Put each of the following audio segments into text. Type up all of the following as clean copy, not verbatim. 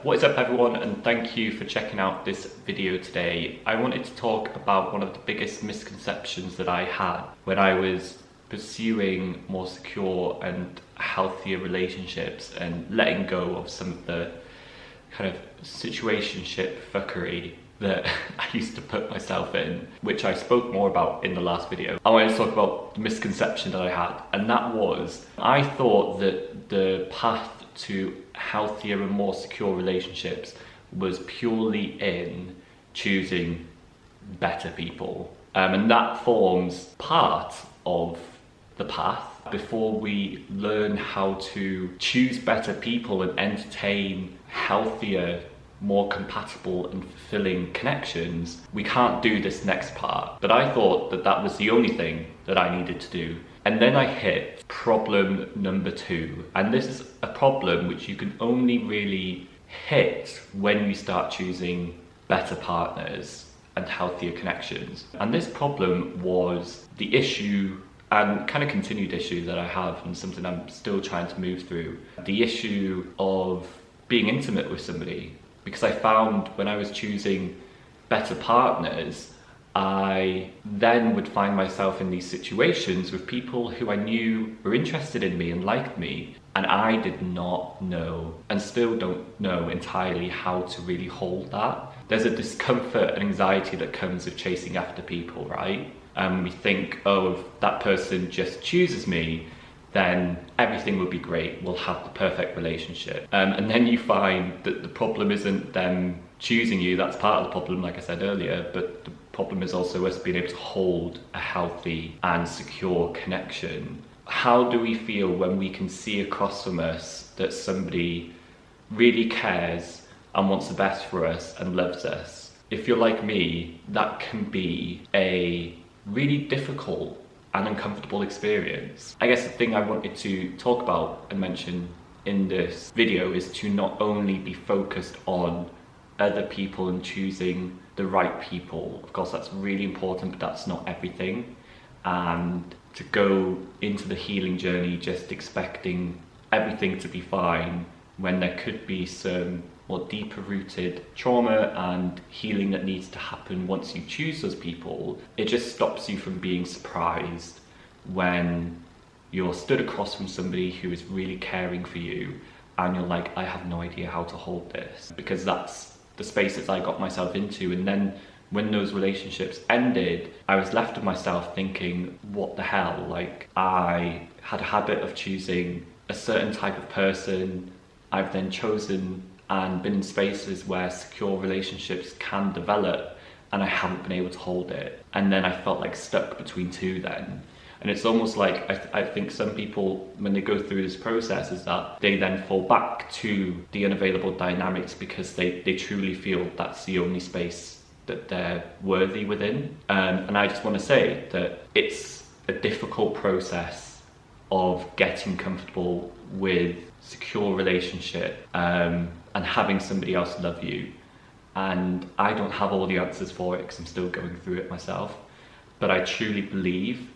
What is up everyone, and thank you for checking out this video today. I wanted to talk about one of the biggest misconceptions that I had when I was pursuing more secure and healthier relationships and letting go of some of the kind of situationship fuckery that I used to put myself in, which I spoke more about in the last video. I wanted to talk about the misconception that I had, and that was I thought that the path to healthier and more secure relationships was purely in choosing better people. And that forms part of the path. Before we learn how to choose better people and entertain healthier, more compatible and fulfilling connections, we can't do this next part. But I thought that that was the only thing that I needed to do. And then I hit problem number 2. And this is a problem which you can only really hit when you start choosing better partners and healthier connections. And this problem was the issue and kind of continued issue that I have, and something I'm still trying to move through. The issue of being intimate with somebody. Because I found when I was choosing better partners, I then would find myself in these situations with people who I knew were interested in me and liked me, and I did not know, and still don't know entirely, how to really hold that. There's a discomfort and anxiety that comes with chasing after people, right? We think, oh, if that person just chooses me, then everything will be great, we'll have the perfect relationship. And then you find that the problem isn't them choosing you, that's part of the problem, like I said earlier, but the problem is also us being able to hold a healthy and secure connection. How do we feel when we can see across from us that somebody really cares and wants the best for us and loves us? If you're like me, that can be a really difficult and uncomfortable experience. I guess the thing I wanted to talk about and mention in this video is to not only be focused on other people and choosing the right people. Of course, that's really important, but that's not everything. And to go into the healing journey just expecting everything to be fine when there could be some more deeper rooted trauma and healing that needs to happen once you choose those people, it just stops you from being surprised when you're stood across from somebody who is really caring for you and you're like, I have no idea how to hold this. Because that's the spaces I got myself into. And then when those relationships ended, I was left with myself thinking, what the hell? Like, I had a habit of choosing a certain type of person. I've then chosen and been in spaces where secure relationships can develop, and I haven't been able to hold it. And then I felt like stuck between two then. And it's almost like, I think some people, when they go through this process, is that they then fall back to the unavailable dynamics because they truly feel that's the only space that they're worthy within. And I just want to say that it's a difficult process of getting comfortable with secure relationship and having somebody else love you. And I don't have all the answers for it because I'm still going through it myself. But I truly believe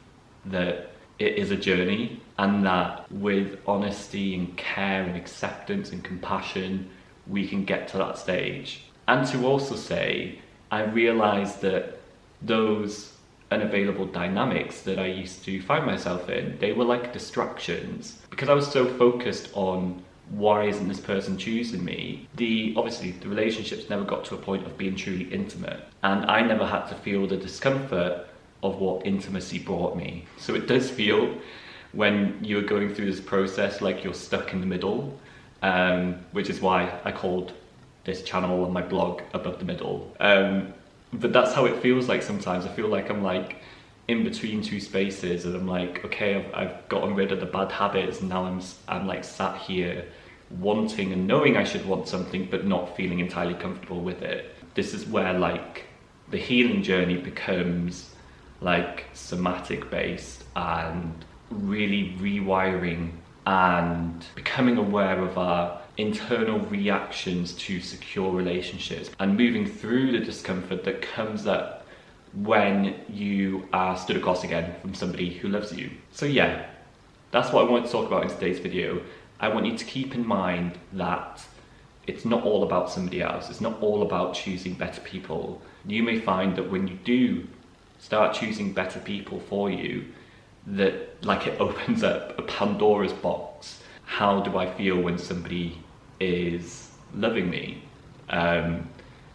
that it is a journey, and that with honesty and care and acceptance and compassion, we can get to that stage. And to also say, I realized that those unavailable dynamics that I used to find myself in, they were like distractions. Because I was so focused on why isn't this person choosing me? Obviously the relationships never got to a point of being truly intimate, and I never had to feel the discomfort of what intimacy brought me. So it does feel, when you're going through this process, like you're stuck in the middle, which is why I called this channel and my blog Above the Middle. But that's how it feels like sometimes. I feel like I'm like in between two spaces, and I'm like, okay, I've gotten rid of the bad habits, and now I'm like sat here wanting and knowing I should want something, but not feeling entirely comfortable with it. This is where like the healing journey becomes like somatic based and really rewiring and becoming aware of our internal reactions to secure relationships and moving through the discomfort that comes up when you are stood across again from somebody who loves you. So yeah, that's what I want to talk about in today's video. I want you to keep in mind that it's not all about somebody else. It's not all about choosing better people. You may find that when you do start choosing better people for you, that like it opens up a Pandora's box. How do I feel when somebody is loving me? And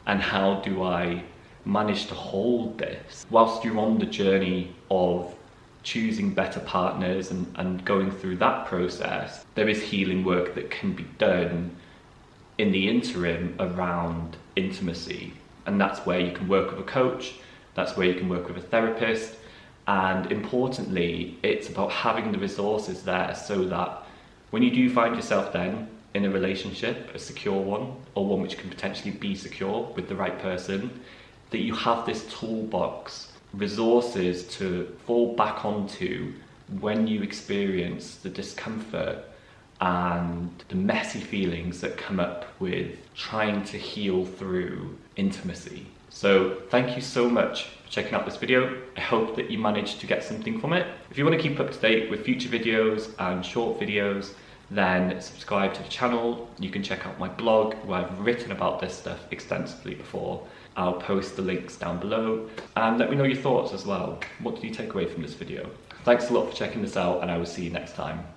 how do I manage to hold this? Whilst you're on the journey of choosing better partners and going through that process, there is healing work that can be done in the interim around intimacy. And that's where you can work with a coach, that's where you can work with a therapist. And importantly, it's about having the resources there so that when you do find yourself then in a relationship, a secure one, or one which can potentially be secure with the right person, that you have this toolbox, resources to fall back onto when you experience the discomfort and the messy feelings that come up with trying to heal through intimacy. So thank you so much for checking out this video. I hope that you managed to get something from it. If you want to keep up to date with future videos and short videos, then subscribe to the channel. You can check out my blog where I've written about this stuff extensively before. I'll post the links down below, and let me know your thoughts as well. What did you take away from this video? Thanks a lot for checking this out, and I will see you next time.